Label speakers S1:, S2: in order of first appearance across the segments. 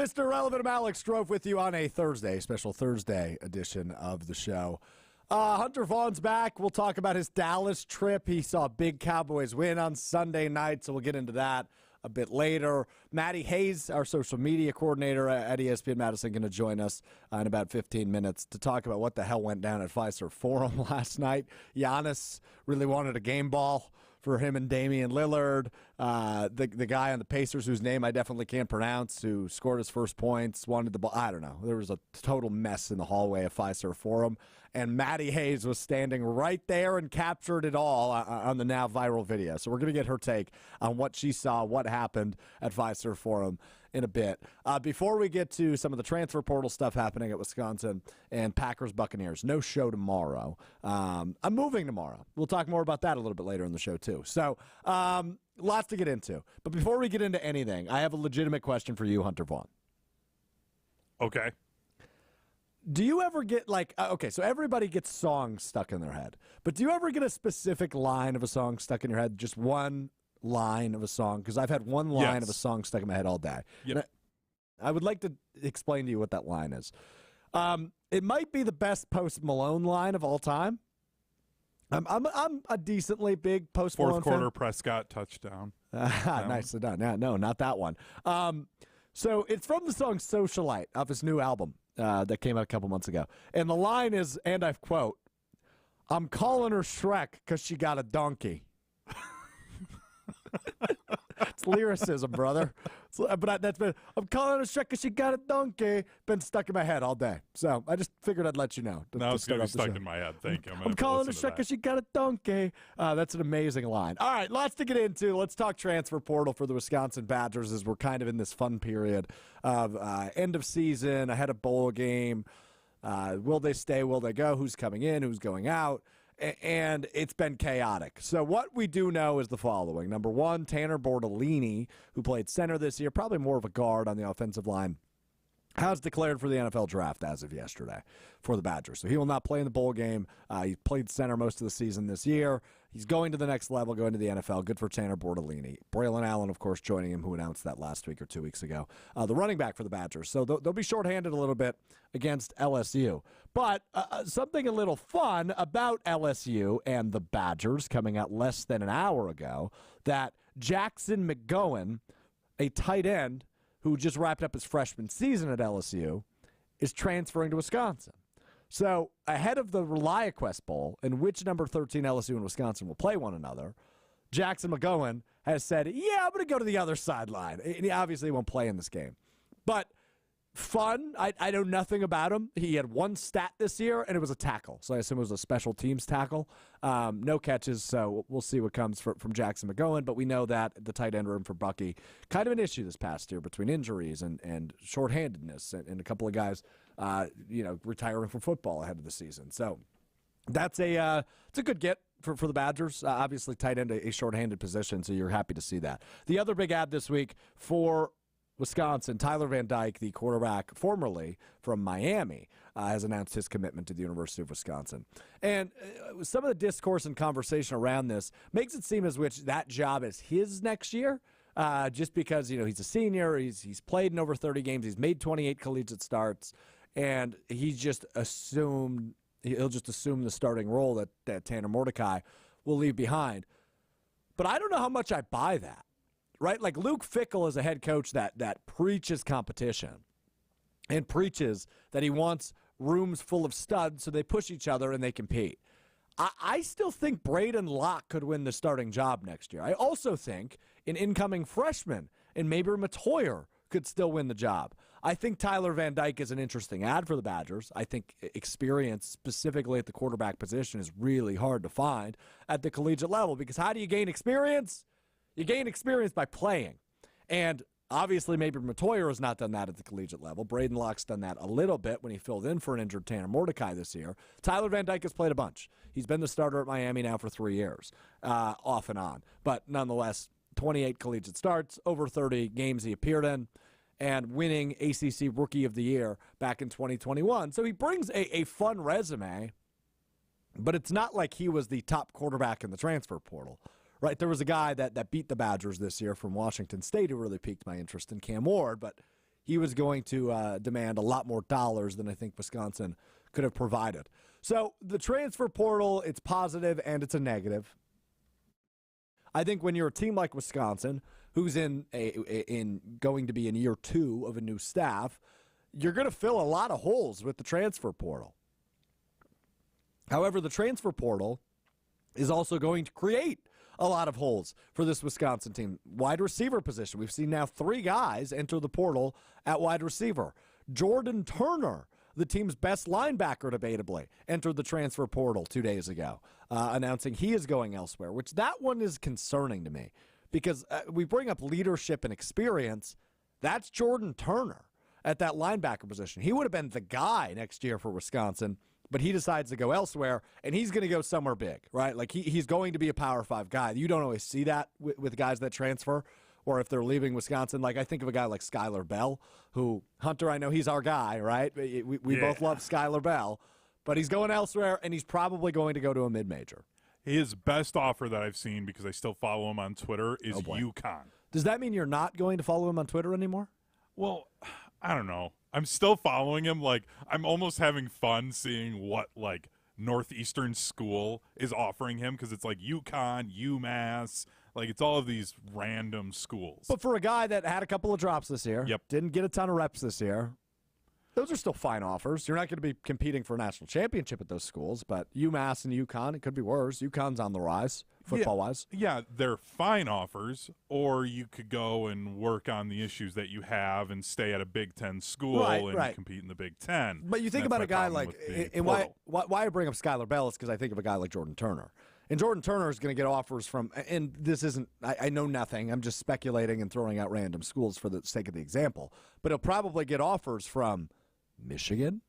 S1: Mr. Relevant, I'm Alex Strofe with you on a Thursday, special Thursday edition of the show. Hunter Vaughn's back. We'll talk about his Dallas trip. He saw big Cowboys win on Sunday night, so we'll get into that a bit later. Maddie Hayes, our social media coordinator at ESPN Madison, going to join us in about 15 minutes to talk about what the hell went down at Fiserv Forum last night. Giannis really wanted a game ball for him and Damian Lillard. The guy on the Pacers, whose name I definitely can't pronounce, who scored his first points, wanted the ball. I don't know. There was a total mess in the hallway of Fiserv Forum, and Maddie Hayes was standing right there and captured it all on the now viral video. So we're going to get her take on what she saw, what happened at Fiserv Forum in a bit. Before we get to some of the transfer portal stuff happening at Wisconsin and Packers Buccaneers, no show tomorrow. I'm moving tomorrow. We'll talk more about that a little bit later in the show too. So lots to get into. But before we get into anything, I have a legitimate question for you, Hunter Vaughn.
S2: Okay.
S1: Do you ever get okay, so everybody gets songs stuck in their head, but do you ever get a specific line of a song stuck in your head, just one line of a song? Because I've had one line of a song stuck in my head all day.
S2: Yep.
S1: I would like to explain to you what that line is. It might be the best Post Malone line of all time. I'm a decently big Post Malone
S2: Fourth quarter
S1: fan.
S2: Prescott touchdown.
S1: Nicely done. Yeah, no, not that one. So it's from the song Socialite off his new album that came out a couple months ago. And the line is, and I quote, "I'm calling her Shrek because she got a donkey." It's lyricism, brother. But that's been, I'm calling her Shrek because she got a donkey. Been stuck in my head all day. So I just figured I'd let you know.
S2: Now it's going to be stuck in my head. Thank you.
S1: I'm calling her Shrek because she got a donkey. That's an amazing line. All right, lots to get into. Let's talk transfer portal for the Wisconsin Badgers as we're kind of in this fun period of end of season, ahead of bowl game. Will they stay? Will they go? Who's coming in? Who's going out? And it's been chaotic. So what we do know is the following. Number one, Tanner Bortolini, who played center this year, probably more of a guard on the offensive line, has declared for the NFL draft as of yesterday for the Badgers. So he will not play in the bowl game. He played center most of the season this year. He's going to the next level, going to the NFL. Good for Tanner Bortolini. Braylon Allen, of course, joining him, who announced that last week or 2 weeks ago. The running back for the Badgers. So they'll be shorthanded a little bit against LSU. But something a little fun about LSU and the Badgers coming out less than an hour ago, that Jackson McGowan, a tight end who just wrapped up his freshman season at LSU, is transferring to Wisconsin. So ahead of the ReliaQuest Bowl, in which number 13 LSU and Wisconsin will play one another, Jackson McGowan has said, yeah, I'm going to go to the other sideline. And he obviously won't play in this game. But fun. I know nothing about him. He had one stat this year, and it was a tackle. So I assume it was a special teams tackle. No catches, so we'll see what comes from Jackson McGowan. But we know that the tight end room for Bucky, kind of an issue this past year between injuries and shorthandedness and a couple of guys retiring from football ahead of the season. So that's it's a good get for the Badgers. Obviously, tight end a shorthanded position, so you're happy to see that. The other big ad this week for Wisconsin, Tyler Van Dyke, the quarterback formerly from Miami, has announced his commitment to the University of Wisconsin. And some of the discourse and conversation around this makes it seem as which that job is his next year, just because he's a senior, he's played in over 30 games, he's made 28 collegiate starts, and he'll just assume the starting role that Tanner Mordecai will leave behind. But I don't know how much I buy that. Right? Like Luke Fickell is a head coach that preaches competition and preaches that he wants rooms full of studs so they push each other and they compete. I still think Braden Locke could win the starting job next year. I also think an incoming freshman in Maber Matoyer could still win the job. I think Tyler Van Dyke is an interesting ad for the Badgers. I think experience, specifically at the quarterback position, is really hard to find at the collegiate level, because how do you gain experience? You gain experience by playing. And obviously, maybe Matoyer has not done that at the collegiate level. Braden Locke's done that a little bit when he filled in for an injured Tanner Mordecai this year. Tyler Van Dyke has played a bunch. He's been the starter at Miami now for 3 years, off and on. But nonetheless, 28 collegiate starts, over 30 games he appeared in, and winning ACC Rookie of the Year back in 2021. So he brings a fun resume, but it's not like he was the top quarterback in the transfer portal. Right, there was a guy that beat the Badgers this year from Washington State who really piqued my interest in, Cam Ward, but he was going to demand a lot more dollars than I think Wisconsin could have provided. So the transfer portal, it's positive and it's a negative. I think when you're a team like Wisconsin, who's in going to be in year 2 of a new staff, you're going to fill a lot of holes with the transfer portal. However, the transfer portal is also going to create a lot of holes for this Wisconsin team. Wide receiver position. We've seen now 3 guys enter the portal at wide receiver. Jordan Turner, the team's best linebacker, debatably, entered the transfer portal 2 days ago, announcing he is going elsewhere, which that one is concerning to me because we bring up leadership and experience. That's Jordan Turner at that linebacker position. He would have been the guy next year for Wisconsin, but he decides to go elsewhere, and he's going to go somewhere big, right? Like he's going to be a Power 5 guy. You don't always see that with guys that transfer, or if they're leaving Wisconsin. Like I think of a guy like Skylar Bell, who, Hunter, I know he's our guy, right? We both love Skylar Bell, but he's going elsewhere, and he's probably going to go to a mid-major.
S2: His best offer that I've seen, because I still follow him on Twitter, is UConn.
S1: Does that mean you're not going to follow him on Twitter anymore?
S2: Well, I don't know. I'm still following him. Like, I'm almost having fun seeing what, like, Northeastern school is offering him, because it's like UConn, UMass, like it's all of these random schools.
S1: But for a guy that had a couple of drops this year, didn't get a ton of reps this year, those are still fine offers. You're not going to be competing for a national championship at those schools, but UMass and UConn, it could be worse. UConn's on the rise, football-wise.
S2: Yeah, they're fine offers, or you could go and work on the issues that you have and stay at a Big Ten school and compete in the Big Ten.
S1: But you think about a guy like, and why I bring up Skylar Bell is because I think of a guy like Jordan Turner. And Jordan Turner is going to get offers from, and this isn't, I know nothing. I'm just speculating and throwing out random schools for the sake of the example. But he'll probably get offers from Michigan,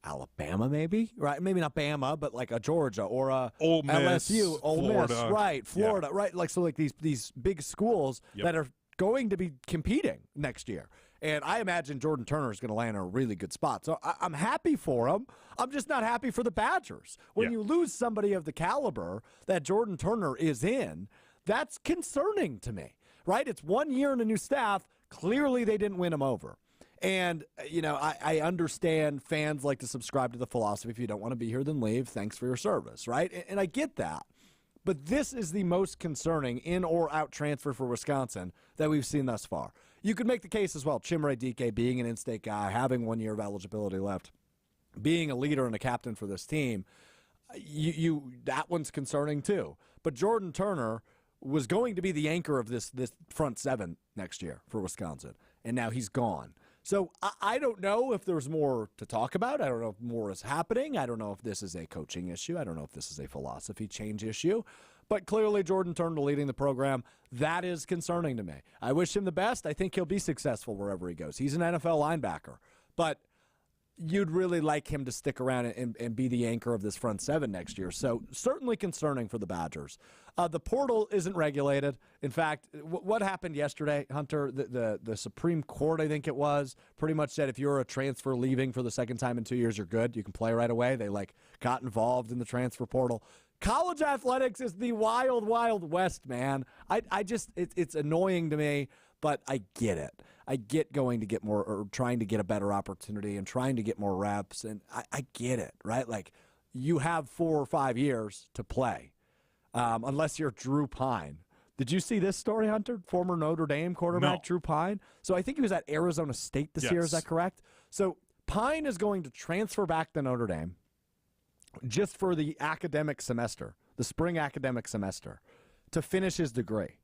S1: Alabama, maybe, right? Maybe not Bama, but like a Georgia or a
S2: Ole Miss,
S1: LSU, Ole
S2: Florida.
S1: Miss, right? Florida, right? Like so, like these big schools that are going to be competing next year. And I imagine Jordan Turner is going to land in a really good spot. So I'm happy for him. I'm just not happy for the Badgers. When you lose somebody of the caliber that Jordan Turner is in, that's concerning to me, right? It's 1 year in a new staff. Clearly, they didn't win him over. And, you know, I understand fans like to subscribe to the philosophy, if you don't want to be here, then leave. Thanks for your service, right? And I get that. But this is the most concerning in or out transfer for Wisconsin that we've seen thus far. You could make the case as well, Chimere Dike being an in-state guy, having 1 year of eligibility left, being a leader and a captain for this team, that one's concerning too. But Jordan Turner was going to be the anchor of this front seven next year for Wisconsin, and now he's gone. So I don't know if there's more to talk about. I don't know if more is happening. I don't know if this is a coaching issue. I don't know if this is a philosophy change issue. But clearly Jordan Turner leading the program, that is concerning to me. I wish him the best. I think he'll be successful wherever he goes. He's an NFL linebacker. But you'd really like him to stick around and be the anchor of this front seven next year. So certainly concerning for the Badgers. The portal isn't regulated. In fact, what happened yesterday, Hunter, the Supreme Court, I think it was, pretty much said if you're a transfer leaving for the second time in 2 years, you're good. You can play right away. They got involved in the transfer portal. College athletics is the wild, wild west, man. It's annoying to me, but I get it. I get going to get more or trying to get a better opportunity and trying to get more reps, and I get it, right? Like, you have 4 or 5 years to play, unless you're Drew Pine. Did you see this story, Hunter? Former Notre Dame quarterback Drew Pine. So I think he was at Arizona State this year. Is that correct? So Pine is going to transfer back to Notre Dame just for the academic semester, the spring academic semester, to finish his degree.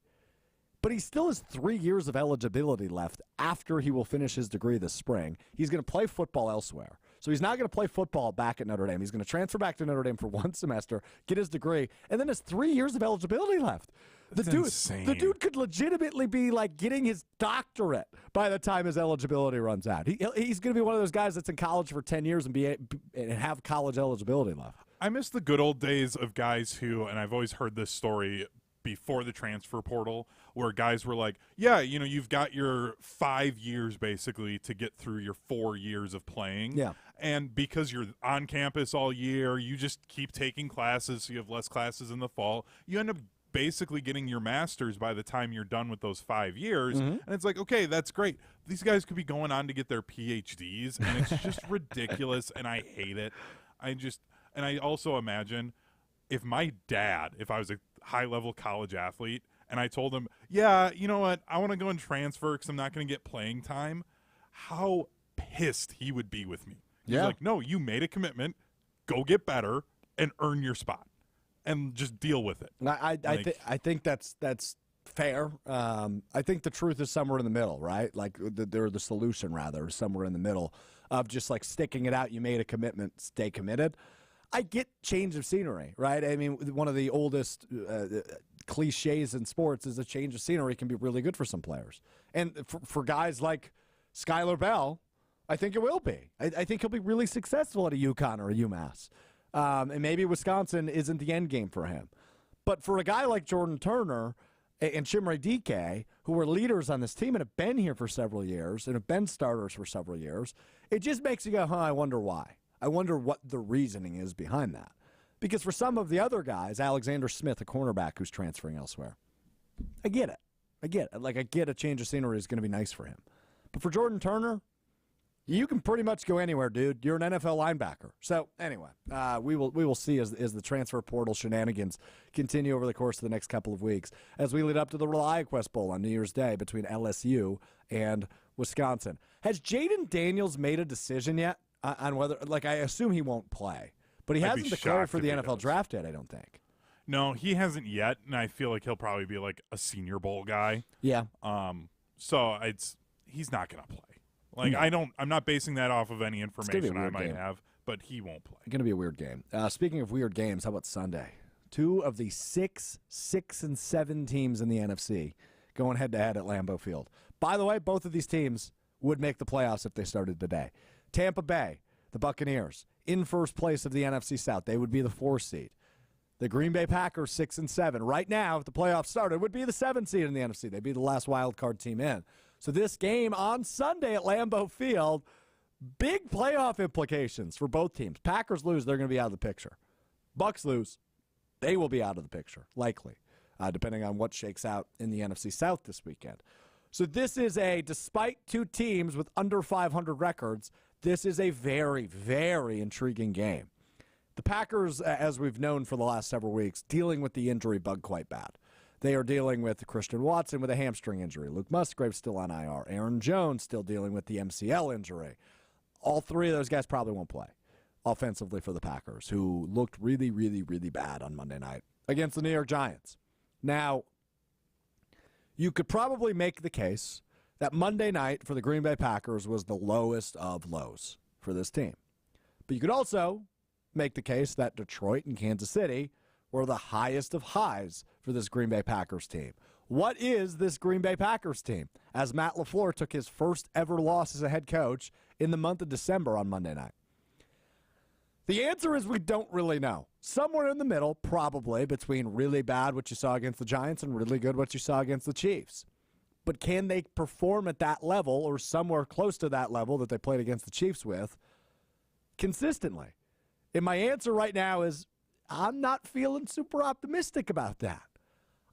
S1: But he still has 3 years of eligibility left after he will finish his degree this spring. He's going to play football elsewhere. So he's not going to play football back at Notre Dame. He's going to transfer back to Notre Dame for 1 semester, get his degree, and then has 3 years of eligibility left. The dude could legitimately be like getting his doctorate by the time his eligibility runs out. He's going to be one of those guys that's in college for 10 years and have college eligibility left.
S2: I miss the good old days of guys who, and I've always heard this story before the transfer portal, where guys were like, yeah, you know, you've got your 5 years basically to get through your 4 years of playing.
S1: Yeah.
S2: And because you're on campus all year, you just keep taking classes, so you have less classes in the fall. You end up basically getting your master's by the time you're done with those 5 years.
S1: Mm-hmm.
S2: And it's like, okay, that's great. These guys could be going on to get their PhDs, and it's just ridiculous, and I hate it. And I also imagine if my dad, if I was a high-level college athlete, and I told him, yeah, you know what, I want to go and transfer because I'm not going to get playing time, how pissed he would be with me. He's like, no, you made a commitment. Go get better and earn your spot and just deal with it.
S1: I think that's fair. I think the truth is somewhere in the middle, right? Like the solution, rather, is somewhere in the middle of just like sticking it out. You made a commitment, stay committed. I get change of scenery, right? I mean, one of the oldest cliches in sports is a change of scenery can be really good for some players. And for guys like Skylar Bell, I think it will be. I think he'll be really successful at a UConn or a UMass. And maybe Wisconsin isn't the end game for him. But for a guy like Jordan Turner and Chimere Dike, who were leaders on this team and have been here for several years and have been starters for several years, it just makes you go, I wonder why. I wonder what the reasoning is behind that. Because for some of the other guys, Alexander Smith, a cornerback who's transferring elsewhere, I get it. Like, I get a change of scenery is going to be nice for him. But for Jordan Turner, you can pretty much go anywhere, dude. You're an NFL linebacker. So anyway, we will see as the transfer portal shenanigans continue over the course of the next couple of weeks as we lead up to the ReliaQuest Bowl on New Year's Day between LSU and Wisconsin. Has Jaden Daniels made a decision yet on whether? Like, I assume he won't play, but he hasn't declared for the NFL draft yet, I don't think.
S2: No, he hasn't yet, and I feel like he'll probably be like a Senior Bowl guy.
S1: Yeah.
S2: So he's not going to play. Like, no. I'm not basing that off of any information I might have, but he won't play.
S1: It's going to be a weird game. Speaking of weird games, how about Sunday? 2 of the 6 and 7 teams in the NFC going head-to-head at Lambeau Field. By the way, both of these teams would make the playoffs if they started today. Tampa Bay, the Buccaneers, in first place of the NFC South. They would be the 4 seed. The Green Bay Packers, 6 and 7. Right now, if the playoffs started, would be the 7 seed in the NFC. They'd be the last wild card team in. So this game on Sunday at Lambeau Field, big playoff implications for both teams. Packers lose, they're going to be out of the picture. Bucs lose, they will be out of the picture, likely, depending on what shakes out in the NFC South this weekend. So this is despite 2 teams with under 500 records, this is a very, very intriguing game. The Packers, as we've known for the last several weeks, dealing with the injury bug quite bad. They are dealing with Christian Watson with a hamstring injury. Luke Musgrave still on IR. Aaron Jones still dealing with the MCL injury. All 3 of those guys probably won't play offensively for the Packers, who looked really, really, really bad on Monday night against the New York Giants. Now, you could probably make the case that Monday night for the Green Bay Packers was the lowest of lows for this team. But you could also make the case that Detroit and Kansas City were the highest of highs for this Green Bay Packers team. What is this Green Bay Packers team? As Matt LaFleur took his first ever loss as a head coach in the month of December on Monday night. The answer is we don't really know. Somewhere in the middle, probably, between really bad, what you saw against the Giants, and really good, what you saw against the Chiefs. But can they perform at that level or somewhere close to that level that they played against the Chiefs with consistently? And my answer right now is I'm not feeling super optimistic about that.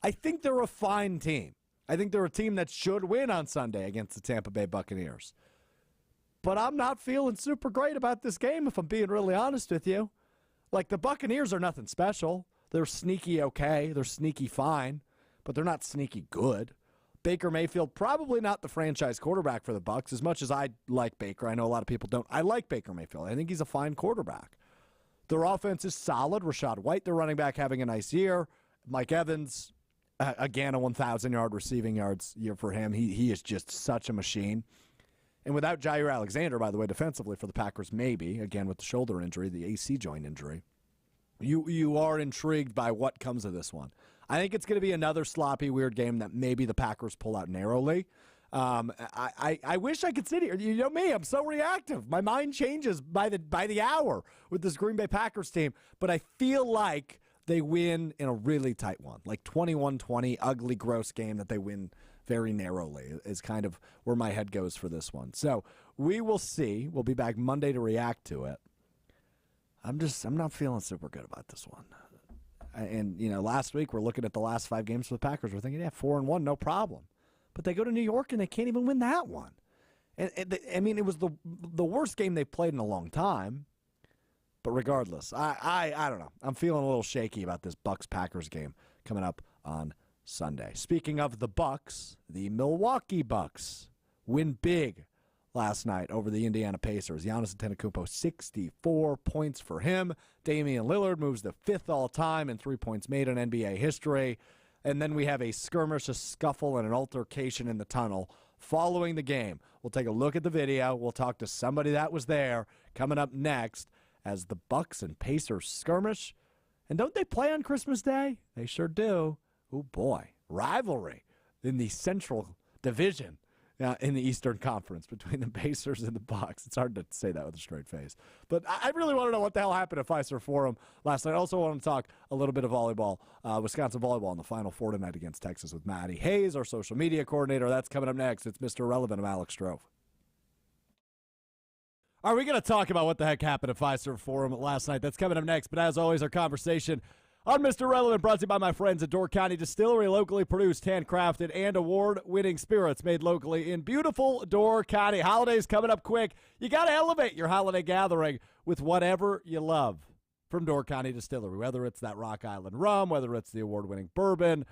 S1: I think they're a fine team. I think they're a team that should win on Sunday against the Tampa Bay Buccaneers. But I'm not feeling super great about this game, if I'm being really honest with you. Like, the Buccaneers are nothing special. They're sneaky okay. They're sneaky fine. But they're not sneaky good. Baker Mayfield, probably not the franchise quarterback for the Bucs. As much as I like Baker, I know a lot of people don't. I like Baker Mayfield. I think he's a fine quarterback. Their offense is solid. Rashad White, their running back, having a nice year. Mike Evans, again, a 1,000-yard receiving yards year for him. He is just such a machine. And without Jair Alexander, by the way, defensively for the Packers, maybe, again with the shoulder injury, the AC joint injury, you are intrigued by what comes of this one. I think it's going to be another sloppy, weird game that maybe the Packers pull out narrowly. I wish I could sit here. You know me, I'm so reactive. My mind changes by the hour with this Green Bay Packers team, but I feel like they win in a really tight one, like 21-20, ugly, gross game that they win very narrowly is kind of where my head goes for this one. So we will see. We'll be back Monday to react to it. I'm not feeling super good about this one. And, last week we're looking at the last 5 games for the Packers. We're thinking, 4-1, no problem. But they go to New York and they can't even win that one. And it was the worst game they've played in a long time. But regardless, I don't know. I'm feeling a little shaky about this Bucs-Packers game coming up on Sunday. Speaking of the Bucs, the Milwaukee Bucks win big last night over the Indiana Pacers. Giannis Antetokounmpo, 64 points for him. Damian Lillard moves to 5th all-time in 3 points made in NBA history. And then we have a skirmish, a scuffle, and an altercation in the tunnel following the game. We'll take a look at the video. We'll talk to somebody that was there coming up next as the Bucks and Pacers skirmish. And don't they play on Christmas Day? They sure do. Oh, boy. Rivalry in the Central Division in the Eastern Conference between the Pacers and the Bucks. It's hard to say that with a straight face. But I really want to know what the hell happened at Fiserv Forum last night. I also want to talk a little bit of volleyball, Wisconsin volleyball in the Final Four tonight against Texas with Maddie Hayes, our social media coordinator. That's coming up next. It's Mr. Irrelevant. I'm Alex Strove. All right, we're going to talk about what the heck happened at Fiserv Forum last night. That's coming up next. But as always, our conversation on Mr. Relevant brought to you by my friends at Door County Distillery, locally produced, handcrafted, and award-winning spirits made locally in beautiful Door County. Holidays coming up quick. You got to elevate your holiday gathering with whatever you love from Door County Distillery, whether it's that Rock Island rum, whether it's the award-winning bourbon.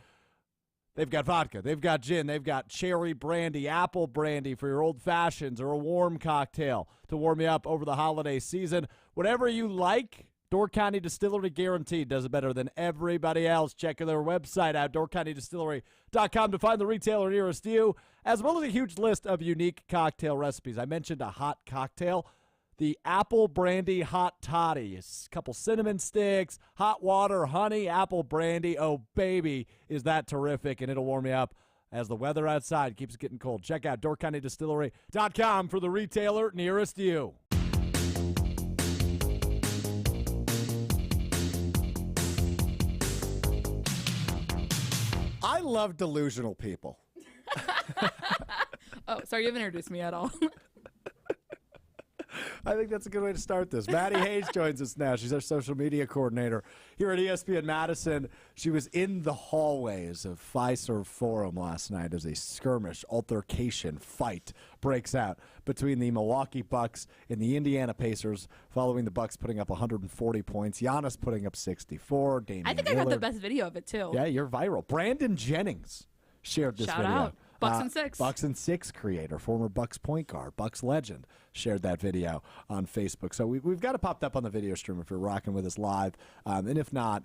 S1: They've got vodka, they've got gin, they've got cherry brandy, apple brandy for your old fashions or a warm cocktail to warm you up over the holiday season. Whatever you like, Door County Distillery guaranteed does it better than everybody else. Check their website out, doorcountydistillery.com, to find the retailer nearest you, as well as a huge list of unique cocktail recipes. I mentioned a hot cocktail. The apple brandy hot toddy. A couple cinnamon sticks, hot water, honey, apple brandy. Oh, baby, is that terrific, and it'll warm you up as the weather outside keeps getting cold. Check out doorcountydistillery.com for the retailer nearest you. I love delusional people.
S3: Oh, sorry, you haven't introduced me at all.
S1: I think that's a good way to start this. Maddie Hayes joins us now. She's our social media coordinator here at ESPN Madison. She was in the hallways of Fiserv Forum last night as a skirmish, altercation, fight breaks out between the Milwaukee Bucks and the Indiana Pacers, following the Bucks putting up 140 points, Giannis putting up 64. Damian
S3: I think I got the best video of it, too.
S1: Yeah, you're viral. Brandon Jennings shared this
S3: Shout
S1: video.
S3: out. Bucks and Six.
S1: Bucks and Six creator, former Bucks point guard, Bucks legend, shared that video on Facebook. So we've got it popped up on the video stream if you're rocking with us live. And if not,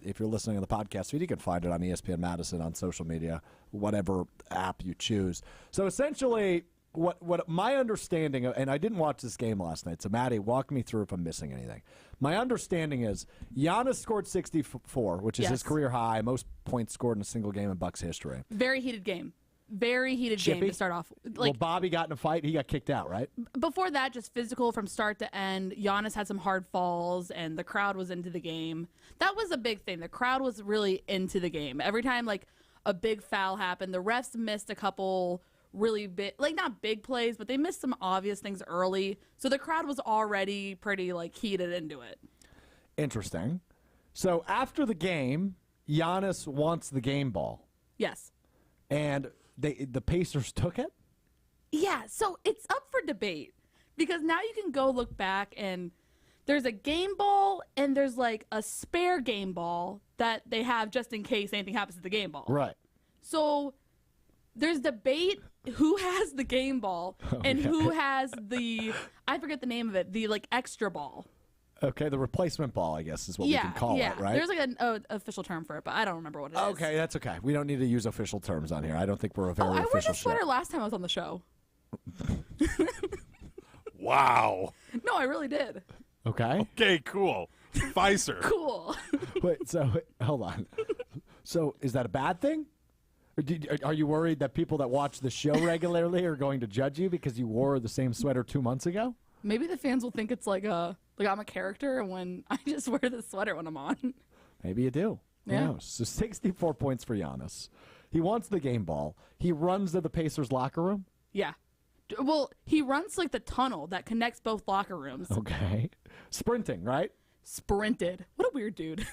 S1: if you're listening on the podcast feed, you can find it on ESPN Madison on social media, whatever app you choose. So essentially, what my understanding, and I didn't watch this game last night, so Maddie, walk me through if I'm missing anything. My understanding is Giannis scored 64, which is his career high, most points scored in a single game in Bucks history.
S3: Very heated game. Very heated
S1: Chippy?
S3: game to start off.
S1: Well, Bobby got in a fight. He got kicked out, right?
S3: Before that, just physical from start to end. Giannis had some hard falls, and the crowd was into the game. That was a big thing. The crowd was really into the game. Every time, a big foul happened, the refs missed a couple really big, not big plays, but they missed some obvious things early. So the crowd was already pretty, heated into it.
S1: Interesting. So after the game, Giannis wants the game ball.
S3: Yes.
S1: And the Pacers took it?
S3: Yeah, so it's up for debate because now you can go look back and there's a game ball and there's a spare game ball that they have just in case anything happens to the game ball.
S1: Right.
S3: So there's debate who has the game ball and who has I forget the name of it, the extra ball.
S1: Okay, the replacement ball, I guess, is what we can call it, right?
S3: There's an official term for it, but I don't remember what it is.
S1: Okay, that's okay. We don't need to use official terms on here. I don't think we're a very official show.
S3: I wore this sweater last time I was on the show.
S2: Wow.
S3: No, I really did.
S1: Okay.
S2: Okay, cool. Pfizer.
S3: Cool.
S1: Wait, so hold on. So is that a bad thing? Or are you worried that people that watch the show regularly are going to judge you because you wore the same sweater 2 months ago?
S3: Maybe the fans will think it's I'm a character when I just wear this sweater when I'm on.
S1: Maybe you do.
S3: Yeah.
S1: Who knows? So 64 points for Giannis. He wants the game ball. He runs to the Pacers locker room.
S3: Yeah. Well, he runs the tunnel that connects both locker rooms.
S1: Okay. Sprinting, right?
S3: sprinted. What a weird dude.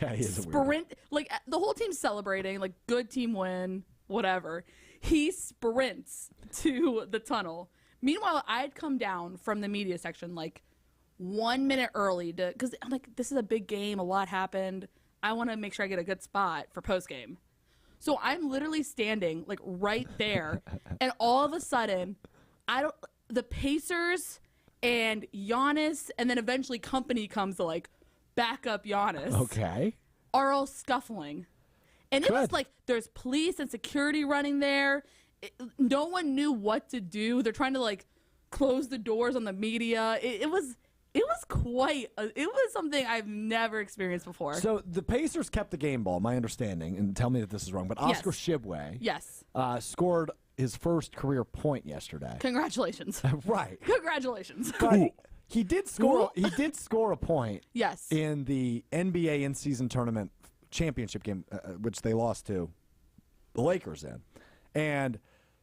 S1: Yeah, he is a weird.
S3: Sprint, like the whole team's celebrating, like good team win, whatever. He sprints to the tunnel. Meanwhile, I'd come down from the media section like 1 minute early because I'm like, this is a big game. A lot happened. I want to make sure I get a good spot for post game. So I'm literally standing like right there, and all of a sudden, the Pacers and Giannis, and then eventually company comes to like back up Giannis.
S1: Okay.
S3: Are all scuffling. And it was like there's police and security running there. No one knew what to do. They're trying to like close the doors on the media. It was something I've never experienced before.
S1: So the Pacers kept the game ball, my understanding, and tell me that this is wrong, but Oscar Shibwe scored his first career point yesterday.
S3: Congratulations.
S1: Right.
S3: Congratulations.
S1: But he did score a point
S3: Yes.
S1: in the NBA in-season tournament championship game, which they lost to the Lakers in. And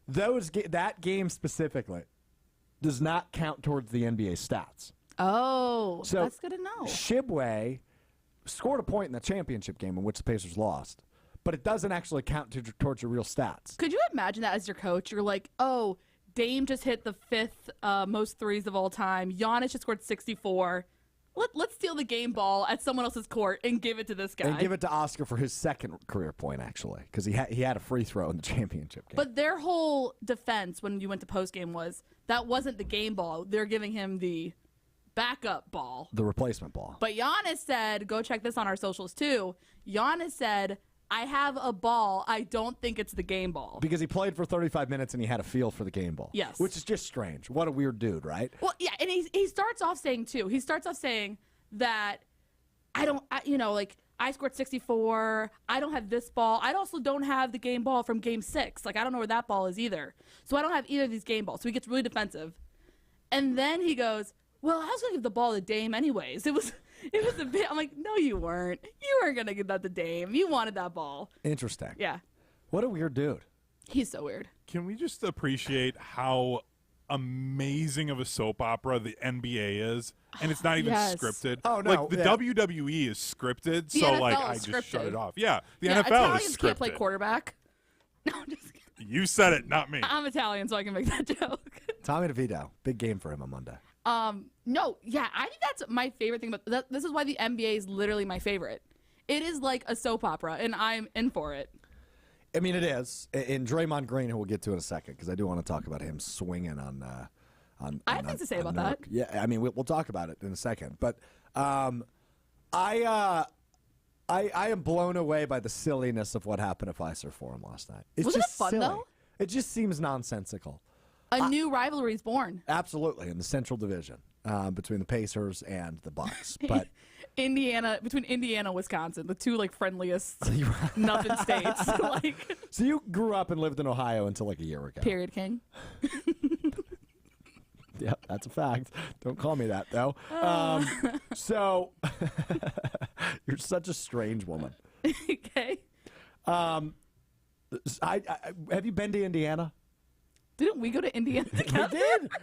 S1: that game specifically does not count towards the NBA stats.
S3: Oh,
S1: So
S3: that's good to know.
S1: Shibwe scored a point in the championship game in which the Pacers lost, but it doesn't actually count towards your real stats.
S3: Could you imagine that as your coach? You're like, oh, Dame just hit the 5th most threes of all time. Giannis just scored 64. Let's steal the game ball at someone else's court and give it to this guy.
S1: And give it to Oscar for his second career point, actually, because he had a free throw in the championship game.
S3: But their whole defense when you went to postgame was that wasn't the game ball. They're giving him the backup ball.
S1: The replacement ball.
S3: But Giannis said, go check this on our socials too. Giannis said, I have a ball. I don't think it's the game ball.
S1: Because he played for 35 minutes and he had a feel for the game ball.
S3: Yes.
S1: Which is just strange. What a weird dude, right?
S3: Well, yeah, and he starts off saying that I scored 64. I don't have this ball. I also don't have the game ball from game 6. Like, I don't know where that ball is either. So I don't have either of these game balls. So he gets really defensive. And then he goes, well, I was going to give the ball to Dame anyways. It was a bit. I'm like, no, you weren't. You weren't going to give that to Dame. You wanted that ball.
S1: Interesting.
S3: Yeah.
S1: What a weird dude.
S3: He's so weird.
S2: Can we just appreciate how amazing of a soap opera the NBA is? And it's not even
S3: Yes.
S2: scripted.
S1: Oh, no,
S2: Like, the
S1: yeah.
S2: WWE is scripted,
S3: The
S2: so,
S3: NFL
S2: like,
S3: is
S2: I just shut
S3: scripted.
S2: it off. Yeah, the
S3: Yeah,
S2: NFL
S3: Italians
S2: is scripted.
S3: can't play quarterback. No, I'm just kidding.
S2: You said it, not me.
S3: I'm Italian, so I can make that joke.
S1: Tommy DeVito. Big game for him on Monday.
S3: No, yeah, I think that's my favorite thing. But this is why the NBA is literally my favorite. It is like a soap opera, and I'm in for it.
S1: I mean, it is. And Draymond Green, who we'll get to in a second, because I do want to talk about him swinging on
S3: I have things to say about that.
S1: Yeah, I mean, we'll talk about it in a second. But I am blown away by the silliness of what happened at Fiserv Forum last night. It's
S3: Wasn't it
S1: just
S3: fun,
S1: silly.
S3: though?
S1: It just seems nonsensical.
S3: A new rivalry is born.
S1: Absolutely, in the Central Division between the Pacers and the Bucks. But
S3: Between Indiana and Wisconsin, the two like friendliest nothing states. Like,
S1: so you grew up and lived in Ohio until like a year ago.
S3: period, King.
S1: Yeah, that's a fact. Don't call me that, though. So, you're such a strange woman.
S3: Okay.
S1: I have you been to Indiana?
S3: Didn't we go to Indiana together?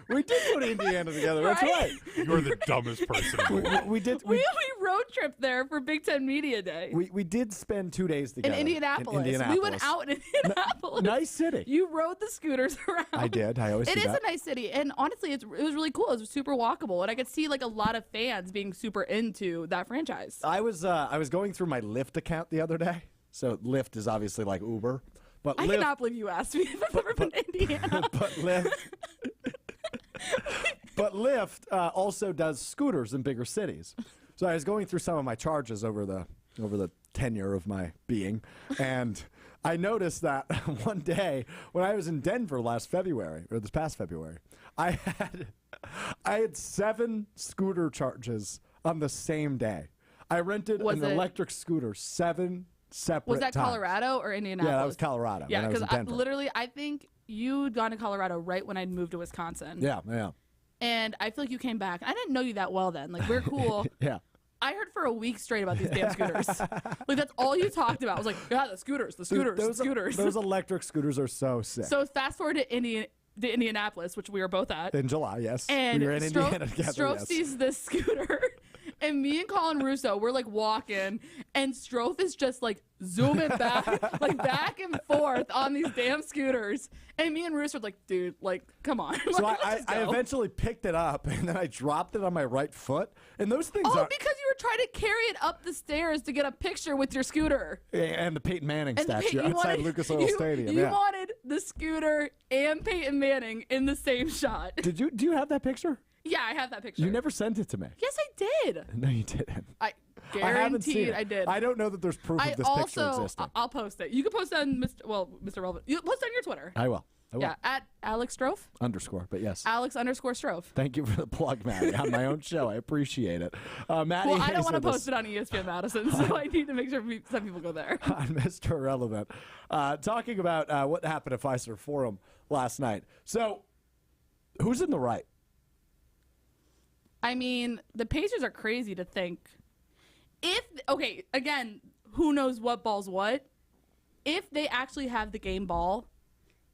S1: We did go to Indiana together. That's right.
S2: You're the dumbest person in the world.
S1: We did.
S3: We road trip there for Big Ten Media Day.
S1: We did spend 2 days
S3: in
S1: together.
S3: Indianapolis. We went out in Indianapolis.
S1: Nice city.
S3: You rode the scooters around.
S1: I did. I always
S3: It
S1: do
S3: is
S1: that.
S3: a nice city, and honestly, it was really cool. It was super walkable, and I could see like a lot of fans being super into that franchise.
S1: I was going through my Lyft account the other day. So Lyft is obviously like Uber, but
S3: I
S1: Lyft,
S3: cannot believe you asked me if I've ever been to Indiana.
S1: but Lyft also does scooters in bigger cities. So I was going through some of my charges over the tenure of my being, and I noticed that one day when I was in Denver this past February, I had 7 scooter charges on the same day. I rented an electric scooter 7 separate
S3: Was that
S1: times.
S3: Colorado or Indianapolis?
S1: Yeah, that was Colorado.
S3: Yeah,
S1: when I was in Denver.
S3: literally, I think you'd gone to Colorado right when I'd moved to Wisconsin.
S1: Yeah.
S3: And I feel like you came back. I didn't know you that well then. Like, we're cool.
S1: Yeah.
S3: I heard for a week straight about these damn scooters. Like, that's all you talked about. I was like, yeah, the scooters.
S1: Those electric scooters are so sick.
S3: So fast forward to Indianapolis, which we were both at.
S1: In July, yes.
S3: And
S1: we were in Indiana together.
S3: Stroke
S1: yes.
S3: sees this scooter, And me and Colin Russo, we're like walking, and Stroth is just like zooming back, like back and forth on these damn scooters. And me and Russo are like, dude, like, come on.
S1: So
S3: Like,
S1: I
S3: let's just go.
S1: eventually picked it up, and then I dropped it on my right foot. And those things
S3: Oh,
S1: are.
S3: because you were trying to carry it up the stairs to get a picture with your scooter.
S1: And the Peyton Manning statue
S3: you
S1: outside
S3: wanted-
S1: Lucas Oil Stadium.
S3: You
S1: Yeah.
S3: wanted the scooter and Peyton Manning in the same shot.
S1: Do you have that picture?
S3: Yeah, I have that picture.
S1: You never sent it to me.
S3: Yes, I did.
S1: No, you didn't.
S3: I
S1: I haven't seen
S3: guaranteed
S1: it.
S3: I did.
S1: I don't know that there's proof of this picture existing.
S3: I'll post it. You can post it on Mr. Relevant. You post it on your Twitter.
S1: I will.
S3: Yeah, at Alex Strofe.
S1: Underscore, but yes.
S3: Alex_Strofe.
S1: Thank you for the plug, Maddie, on my own show. I appreciate it. Maddie,
S3: Well, I don't want to
S1: said this
S3: post it on ESPN Madison, so I need to make sure some people go there.
S1: on Mr. Relevant. Talking about what happened at Fiserv Forum last night. So, who's in the right?
S3: I mean, the Pacers are crazy to think. Okay, again, who knows what ball's what? If they actually have the game ball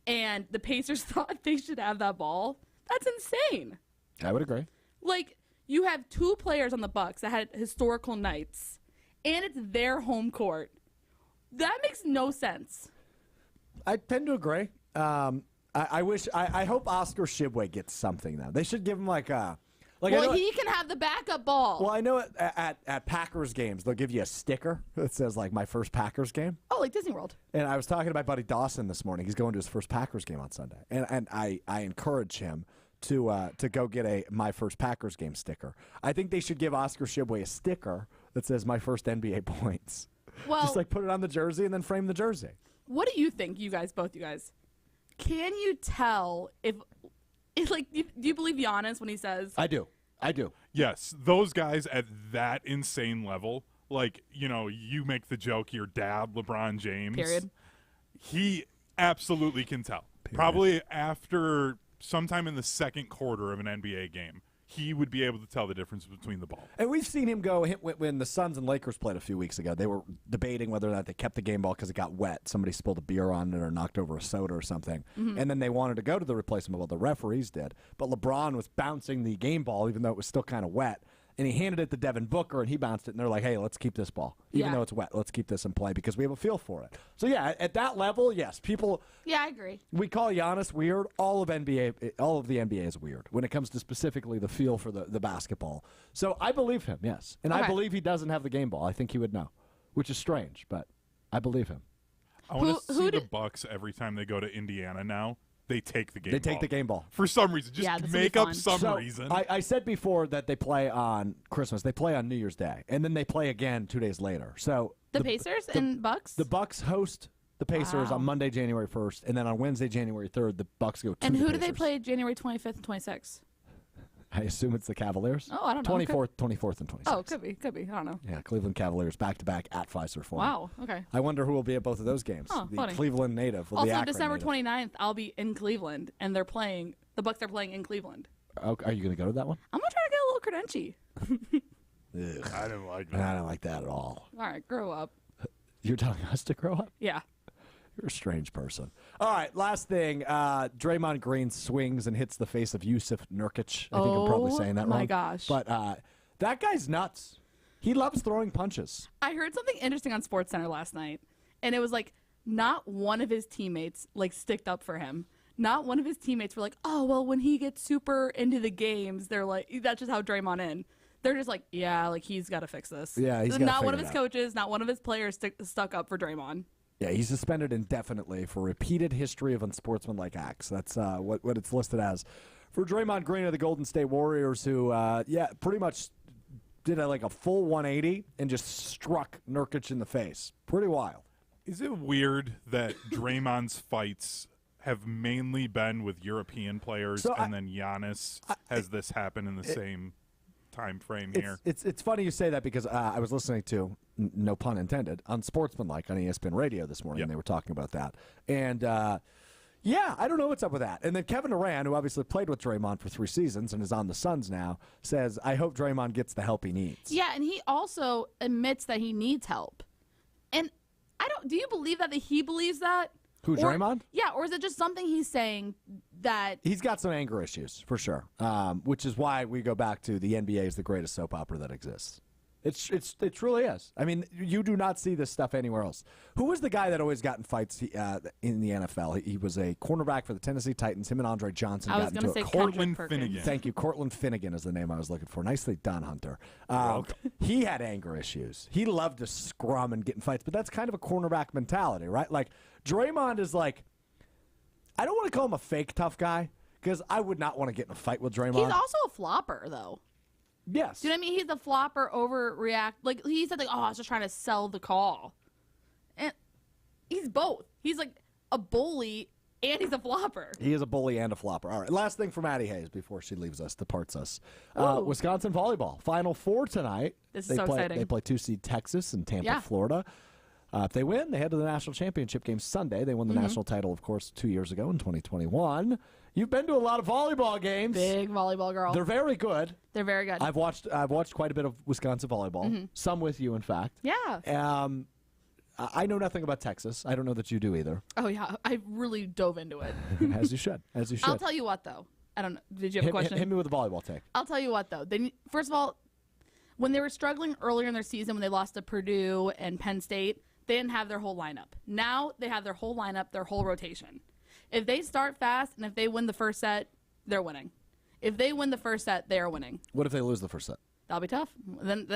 S3: and the Pacers thought they should have that ball, that's insane.
S1: I would agree.
S3: Like, you have two players on the Bucks that had historical nights, and it's their home court. That makes no sense.
S1: I tend to agree. I hope Oscar Shibwe gets something, though. They should give him like a...
S3: Well, he can have the backup ball.
S1: Well, I know at Packers games, they'll give you a sticker that says, like, my first Packers game.
S3: Oh, like Disney World.
S1: And I was talking to my buddy Dawson this morning. He's going to his first Packers game on Sunday. And I encourage him to go get a my first Packers game sticker. I think they should give Oscar Shibwe a sticker that says my first NBA points.
S3: Well,
S1: Just like put it on the jersey and then frame the jersey.
S3: what do you think, both you guys? Can you tell if like, do you believe Giannis when he says...
S1: I do.
S2: Yes, those guys at that insane level, like, you make the joke, your dad, LeBron James.
S3: Period.
S2: He absolutely can tell. Probably after sometime in the second quarter of an NBA game, he would be able to tell the difference between the ball.
S1: And we've seen him go when the Suns and Lakers played a few weeks ago. They were debating whether or not they kept the game ball because it got wet. Somebody spilled a beer on it or knocked over a soda or something.
S3: Mm-hmm.
S1: And then they wanted to go to the replacement ball. The referees did. But LeBron was bouncing the game ball even though it was still kind of wet. And he handed it to Devin Booker, and he bounced it. And they're like, hey, let's keep this ball. Even
S3: Yeah.
S1: though it's wet, let's keep this in play because we have a feel for it. So, yeah, at that level, yes, people –
S3: Yeah, I agree.
S1: we call Giannis weird. All of the NBA is weird when it comes to specifically the feel for the basketball. So I believe him, yes. And I
S3: Okay.
S1: believe he doesn't have the game ball. I think he would know, which is strange, but I believe him.
S2: I want to
S3: Who
S2: see the
S3: did-
S2: Bucks every time they go to Indiana now. They take the game
S1: They
S2: ball.
S1: take the game ball.
S2: For some reason. Just
S3: Yeah, this will be
S2: make up
S3: fun.
S2: some
S1: So
S2: reason.
S1: I said before that they play on Christmas. They play on New Year's Day, and then they play again 2 days later. So
S3: The Pacers and Bucks?
S1: the Bucks host the Pacers
S3: Wow.
S1: on Monday, January 1st, and then on Wednesday, January 3rd, the Bucks go to
S3: and
S1: the
S3: who
S1: Pacers.
S3: do they play January 25th and 26th?
S1: I assume it's the Cavaliers.
S3: Oh, I don't know.
S1: 24th, and 26th.
S3: Oh, could be. I don't know.
S1: Yeah, Cleveland Cavaliers back-to-back at Fiserv Forum.
S3: Wow, okay.
S1: I wonder who will be at both of those games.
S3: Oh,
S1: the
S3: funny.
S1: Cleveland native or the
S3: Also,
S1: Akron
S3: December
S1: native.
S3: 29th, I'll be in Cleveland, and the Bucks are playing in Cleveland.
S1: Okay, are you going to go to that one?
S3: I'm going to try to get a little credential.
S1: Ugh,
S2: I didn't like that.
S1: I don't like that at all.
S3: All right, grow up.
S1: You're telling us to grow up?
S3: Yeah.
S1: You're a strange person. All right, last thing. Draymond Green swings and hits the face of Yusuf Nurkic. I think I'm probably saying that
S3: my
S1: wrong.
S3: gosh.
S1: But that guy's nuts. He loves throwing punches.
S3: I heard something interesting on SportsCenter last night, and it was like not one of his teammates like sticked up for him. Not one of his teammates were like, "Oh, well, when he gets super into the games, they're like, that's just how Draymond in." They're just like, "Yeah, like he's got to fix this."
S1: Yeah, he's gotta
S3: not one
S1: figure
S3: of his
S1: it out.
S3: coaches, not one of his players stuck up for Draymond.
S1: Yeah, he's suspended indefinitely for repeated history of unsportsmanlike acts. That's what it's listed as. For Draymond Green of the Golden State Warriors, who, pretty much did a full 180 and just struck Nurkic in the face. Pretty wild.
S2: Is it weird that Draymond's fights have mainly been with European players and then Giannis has this happen in the same time frame here?
S1: It's funny you say that because I was listening to, no pun intended, on Sportsmanlike on ESPN Radio this morning.
S2: Yep.
S1: And they were talking about that. And, I don't know what's up with that. And then Kevin Durant, who obviously played with Draymond for 3 seasons and is on the Suns now, says, I hope Draymond gets the help he needs.
S3: Yeah, and he also admits that he needs help. And do you believe that he believes that?
S1: Who, Draymond?
S3: Yeah, or is it just something he's saying that
S1: He's got some anger issues, for sure, which is why we go back to the NBA is the greatest soap opera that exists. It truly is. I mean, you do not see this stuff anywhere else. Who was the guy that always got in fights in the NFL? He was a cornerback for the Tennessee Titans. Him and Andre Johnson
S3: I was
S1: got
S3: going
S1: into
S3: to
S1: it.
S3: say
S2: Cortland
S3: Kendrick Perkins.
S2: Finnegan.
S1: Thank you. Cortland Finnegan is the name I was looking for. Nicely done, Hunter.
S2: welcome.
S1: He had anger issues. He loved to scrum and get in fights, but that's kind of a cornerback mentality, right? Like, Draymond is like, I don't want to call him a fake tough guy because I would not want to get in a fight with Draymond.
S3: He's also a flopper, though.
S1: Yes.
S3: Do you know what I mean? He's a flopper, overreact. Like, he said, like, oh, I was just trying to sell the call. And he's both. He's like a bully and he's a flopper.
S1: He is a bully and a flopper. All right, last thing for Maddie Hayes before she leaves us, departs us.
S3: Ooh.
S1: Wisconsin volleyball, Final Four tonight.
S3: This is so exciting.
S1: They play 2-seed Texas and Tampa,
S3: Yeah.
S1: Florida. If they win, they head to the national championship game Sunday. They won the
S3: Mm-hmm.
S1: national title, of course, 2 years ago in 2021. You've been to a lot of volleyball games.
S3: Big volleyball girl.
S1: They're very good.
S3: They're very good.
S1: I've watched quite a bit of Wisconsin volleyball. Some with you, in fact.
S3: Yeah.
S1: I know nothing about Texas. I don't know that you do either.
S3: Oh, yeah. I really dove into it.
S1: As you should. As you should.
S3: I'll tell you what, though. I don't know. Did you have a question?
S1: Hit me with a volleyball take.
S3: I'll tell you what, though. First of all, when they were struggling earlier in their season, when they lost to Purdue and Penn State, they didn't have their whole lineup. Now they have their whole lineup, their whole rotation. If they start fast and if they win the first set, they're winning. If they win the first set, they are winning.
S1: What if they lose the first set?
S3: That'll be tough. Then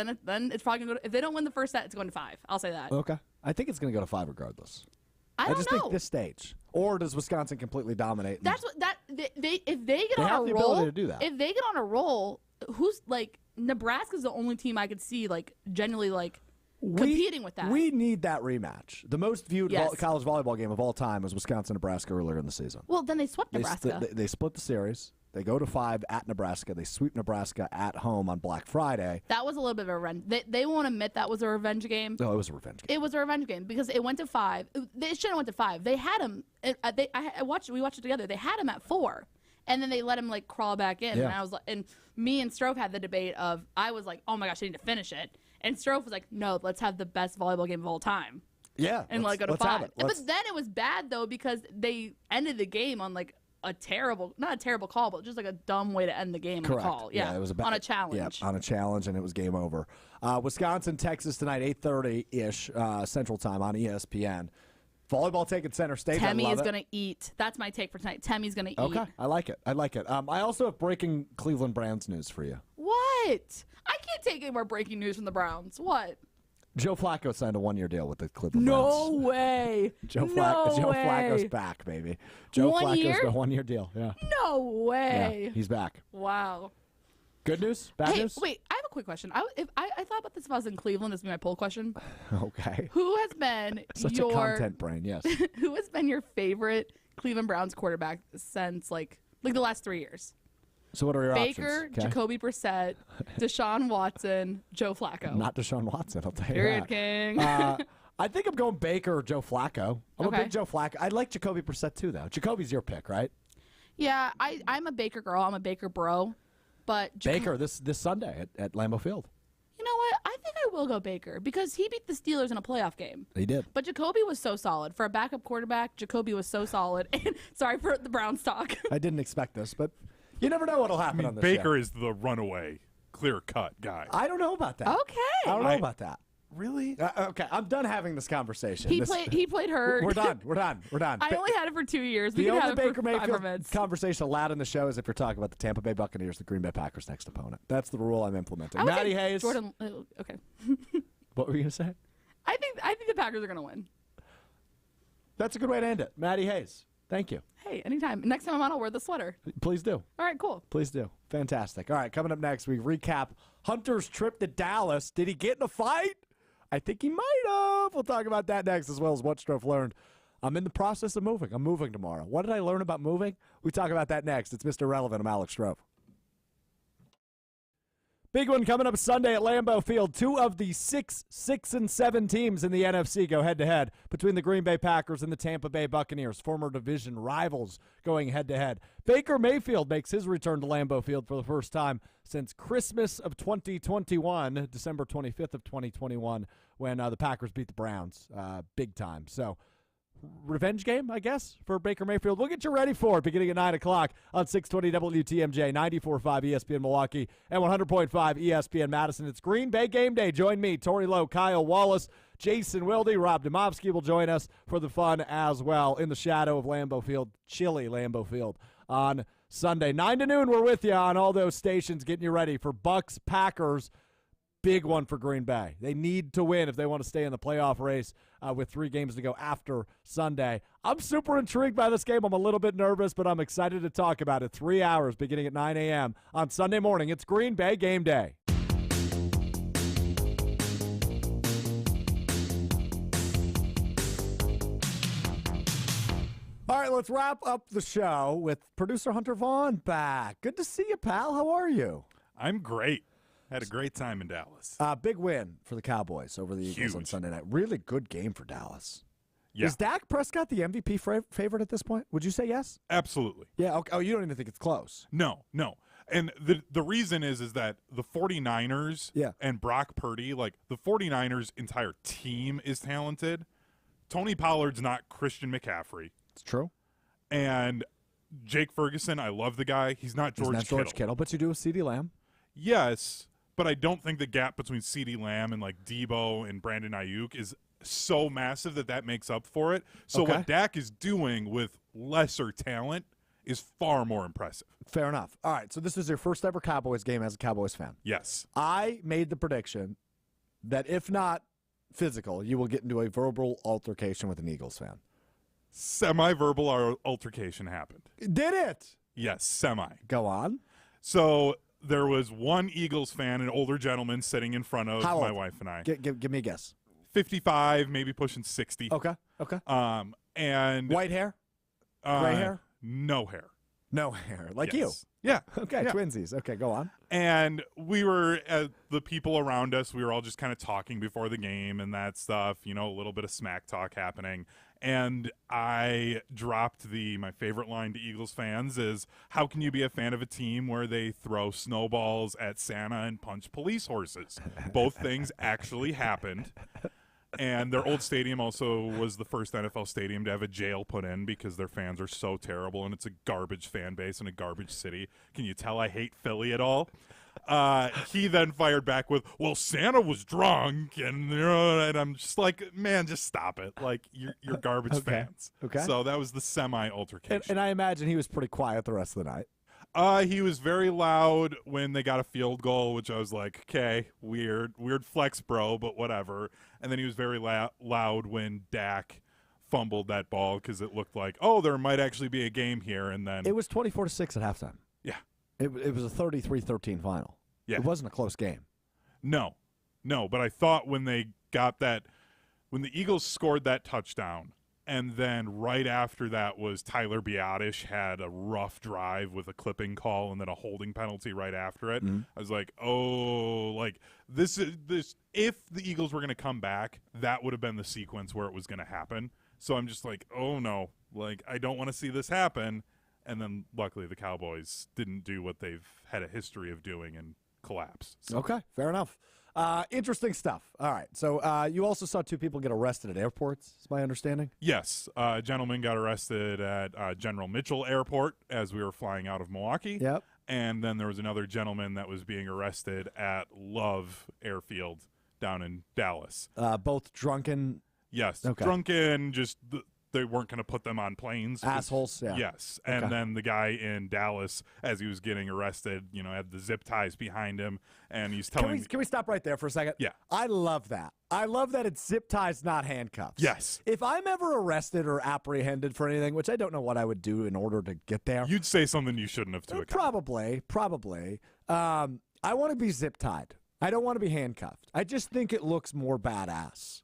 S3: it's probably going to go if they don't win the first set, it's going to 5. I'll say that.
S1: Okay. I think it's going to go to 5 regardless.
S3: I don't
S1: just
S3: know.
S1: think this stage. Or does Wisconsin completely dominate?
S3: That's what if they get
S1: They
S3: on
S1: have
S3: a
S1: the
S3: roll,
S1: ability to do that.
S3: if they get on a roll, who's like Nebraska's the only team I could see like genuinely like competing with that.
S1: We need that rematch. The most viewed
S3: Yes.
S1: college volleyball game of all time was Wisconsin-Nebraska earlier in the season.
S3: Well, then they swept Nebraska.
S1: They split the series. They go to 5 at Nebraska. They sweep Nebraska at home on Black Friday.
S3: That was a little bit of a revenge. They won't admit that was a revenge game.
S1: No, it was a revenge game.
S3: It was a revenge game because it went to 5. They shouldn't have went to 5. They had him. We watched it together. They had him at 4, and then they let him like crawl back in.
S1: Yeah.
S3: And I was like, and me and Strofe had the debate of I was like, oh my gosh, I need to finish it. And Strofe was like, no, let's have the best volleyball game of all time.
S1: Yeah.
S3: And let it go to
S1: let's have
S3: 5.
S1: it. Let's-
S3: But then it was bad though because they ended the game on like not a terrible call, but just like a dumb way to end the game
S1: Correct.
S3: on a call. Yeah,
S1: it was
S3: on a challenge.
S1: Yeah, on a challenge, and it was game over. Wisconsin, Texas tonight, 8:30-ish Central Time on ESPN. Volleyball taking center stage. I
S3: Temmie
S1: love
S3: is
S1: it.
S3: going to eat. That's my take for tonight. Temmie's going to eat.
S1: Okay, I like it. I like it. I also have breaking Cleveland Browns news for you.
S3: What? I can't take any more breaking news from the Browns. What?
S1: Joe Flacco signed a 1-year deal with the Cleveland
S3: No
S1: Browns.
S3: way.
S1: Joe
S3: no
S1: Flacco's
S3: way.
S1: back, baby. Joe
S3: 1
S1: Flacco's
S3: year?
S1: got a 1-year deal. Yeah.
S3: No way.
S1: Yeah, he's back.
S3: Wow.
S1: Good news? Bad
S3: Hey,
S1: news?
S3: wait. I have a quick question. I thought about this if I was in Cleveland. This would be my poll question.
S1: Okay.
S3: Who has been
S1: Such
S3: your
S1: a content brain, yes.
S3: Who has been your favorite Cleveland Browns quarterback since like the last 3 years?
S1: So what are your
S3: Baker,
S1: options? Okay.
S3: Jacoby Brissett, Deshaun Watson, Joe Flacco.
S1: Not Deshaun Watson, I'll tell you
S3: Period,
S1: that.
S3: King.
S1: I think I'm going Baker or Joe Flacco. I'm a
S3: Okay.
S1: big Joe Flacco. I like Jacoby Brissett too, though. Jacoby's your pick, right?
S3: Yeah, I'm a Baker girl. I'm a Baker bro. But
S1: Baker this Sunday at Lambeau Field.
S3: You know what? I think I will go Baker because he beat the Steelers in a playoff game.
S1: He did.
S3: But Jacoby was so solid. For a backup quarterback, Jacoby was so solid. And sorry for the Browns talk.
S1: I didn't expect this, but you never know what'll happen on this
S2: Baker
S1: show.
S2: is the runaway, clear-cut guy.
S1: I don't know about that.
S3: Okay.
S1: I don't know about that.
S2: Really?
S1: Okay, I'm done having this conversation.
S3: He played hurt.
S1: We're done. We're done.
S3: I only had it for 2 years. We
S1: The
S3: can
S1: only
S3: have it
S1: Baker
S3: for 5 more
S1: Mayfield
S3: minutes.
S1: conversation allowed in the show is if you're talking about the Tampa Bay Buccaneers, the Green Bay Packers' next opponent. That's the rule I'm implementing.
S3: I would
S1: Maddie
S3: say
S1: Hayes.
S3: Jordan. Okay.
S1: What were you going to say?
S3: I think the Packers are going to win.
S1: That's a good way to end it. Maddie Hayes, thank you.
S3: Hey, anytime. Next time I'm on, I'll wear the sweater.
S1: Please do.
S3: All right, cool.
S1: Please do. Fantastic. All right, coming up next, we recap Hunter's trip to Dallas. Did he get in a fight? I think he might have. We'll talk about that next, as well as what Strofe learned. I'm in the process of moving. I'm moving tomorrow. What did I learn about moving? We talk about that next. It's Mr. Relevant. I'm Alex Strofe. Big one coming up Sunday at Lambeau Field. 2 of the 6 and 7 teams in the NFC go head-to-head between the Green Bay Packers and the Tampa Bay Buccaneers, former division rivals going head-to-head. Baker Mayfield makes his return to Lambeau Field for the first time since Christmas of 2021, December 25th of 2021, when the Packers beat the Browns big time. So revenge game, I guess, for Baker Mayfield. We'll get you ready for it beginning at 9 o'clock on 620 WTMJ, 94.5 ESPN Milwaukee, and 100.5 ESPN Madison. It's Green Bay game day. Join me, Tori Lowe, Kyle Wallace, Jason Wilde, Rob Demovsky will join us for the fun as well in the shadow of Lambeau Field, chilly Lambeau Field, on Sunday. 9 to noon, we're with you on all those stations, getting you ready for Bucks, Packers. Big one for Green Bay. They need to win if they want to stay in the playoff race with 3 games to go after Sunday. I'm super intrigued by this game. I'm a little bit nervous, but I'm excited to talk about it. 3 hours beginning at 9 a.m. on Sunday morning. It's Green Bay game day. All right, let's wrap up the show with producer Hunter Vaughn back. Good to see you, pal. How are you?
S2: I'm great. Had a great time in Dallas.
S1: Big win for the Cowboys over the Eagles on Sunday night. Really good game for Dallas.
S2: Yeah.
S1: Is Dak Prescott the MVP favorite at this point? Would you say yes?
S2: Absolutely.
S1: Yeah. Okay. Oh, you don't even think it's close?
S2: No. And the reason is that the 49ers and Brock Purdy, like the 49ers' entire team is talented. Tony Pollard's not Christian McCaffrey.
S1: It's true.
S2: And Jake Ferguson, I love the guy. He's not George
S1: Kittle, but you do with CeeDee Lamb.
S2: Yes, but I don't think the gap between CeeDee Lamb and like Debo and Brandon Ayuk is so massive that makes up for it. So what Dak is doing with lesser talent is far more impressive.
S1: Fair enough. All right, so this is your first ever Cowboys game as a Cowboys fan.
S2: Yes.
S1: I made the prediction that if not physical, you will get into a verbal altercation with an Eagles fan.
S2: Semi-verbal altercation happened.
S1: Did it?
S2: Yes, semi.
S1: Go on.
S2: So there was one Eagles fan, an older gentleman, sitting in front of
S1: How
S2: my
S1: old?
S2: wife and I.
S1: Give me a guess.
S2: 55, maybe pushing 60.
S1: Okay.
S2: And
S1: White hair? Gray hair?
S2: No hair.
S1: No hair. Like
S2: Yes.
S1: you.
S2: Yeah.
S1: Okay,
S2: Yeah.
S1: twinsies. Okay, go on.
S2: And we were, the people around us, we were all just kind of talking before the game and that stuff, a little bit of smack talk happening. And I dropped my favorite line to Eagles fans is, how can you be a fan of a team where they throw snowballs at Santa and punch police horses? Both things actually happened. And their old stadium also was the first NFL stadium to have a jail put in because their fans are so terrible, and it's a garbage fan base in a garbage city. Can you tell I hate Philly at all? He then fired back with, well, Santa was drunk, and I'm just like, man, just stop it. Like, you're garbage fans.
S1: Okay.
S2: So that was the semi-altercation.
S1: And I imagine he was pretty quiet the rest of the night.
S2: He was very loud when they got a field goal, which I was like, okay, weird flex, bro, but whatever. And then he was very loud when Dak fumbled that ball because it looked like, oh, there might actually be a game here. And then
S1: it was 24-6 at halftime.
S2: Yeah.
S1: It was a 33-13 final.
S2: Yeah.
S1: It wasn't a close game.
S2: No, but I thought when they got when the Eagles scored that touchdown, and then right after that was Tyler Biadasz had a rough drive with a clipping call and then a holding penalty right after it.
S1: Mm-hmm.
S2: I was like, oh, like this. If the Eagles were going to come back, that would have been the sequence where it was going to happen. So I'm just like, oh no, like I don't want to see this happen. And then luckily the Cowboys didn't do what they've had a history of doing and collapse. So.
S1: Okay, fair enough. Interesting stuff. All right. So you also saw 2 people get arrested at airports, is my understanding?
S2: Yes. A gentleman got arrested at General Mitchell Airport as we were flying out of Milwaukee.
S1: Yep.
S2: And then there was another gentleman that was being arrested at Love Airfield down in Dallas.
S1: Both drunken.
S2: Yes.
S1: Okay.
S2: Drunken, just they weren't going to put them on planes.
S1: Assholes, yeah.
S2: Yes. And then the guy in Dallas, as he was getting arrested, had the zip ties behind him, and he's telling
S1: Can we stop right there for a second?
S2: Yeah.
S1: I love that. I love that it's zip ties, not handcuffs.
S2: Yes.
S1: If I'm ever arrested or apprehended for anything, which I don't know what I would do in order to get there.
S2: You'd say something you shouldn't have to a cop.
S1: Probably. I want to be zip tied. I don't want to be handcuffed. I just think it looks more badass.